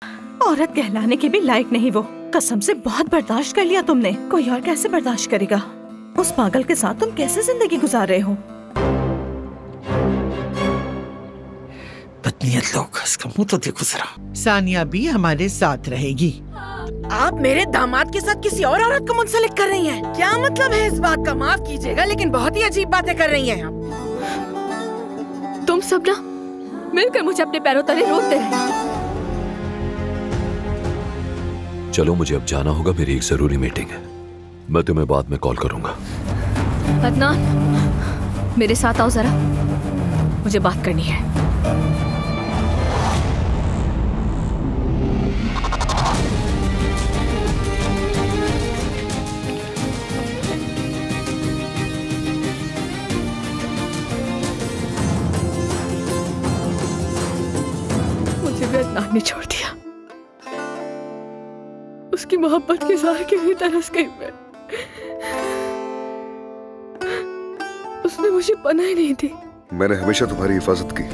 औरत कहलाने के भी लायक नहीं वो। कसम से बहुत बर्दाश्त कर लिया तुमने, कोई और कैसे बर्दाश्त करेगा? उस पागल के साथ तुम कैसे जिंदगी गुजार रहे हो? बदनीयत लोग, इसका मुंह तो देखो जरा। सानिया भी हमारे साथ रहेगी। आप मेरे दामाद के साथ किसी और औरत को मुंसलिक कर रही हैं? क्या मतलब है इस बात का? माफ कीजिएगा लेकिन बहुत ही अजीब बातें कर रही हैं आप। तुम सब ना मिलकर मुझे अपने पैरों तले रोकते रहे। चलो मुझे अब जाना होगा, मेरी एक जरूरी मीटिंग है। मैं तुम्हें बाद में कॉल करूंगा। अदनान, मेरे साथ आओ जरा, मुझे बात करनी है। मुझे भी अदनान ने छोड़ दिया। उसकी मोहब्बत की ज़ाहिर के लिए तरस गई मैं। उसने मुझे पनाह नहीं दी। मैंने हमेशा तुम्हारी हिफाजत की।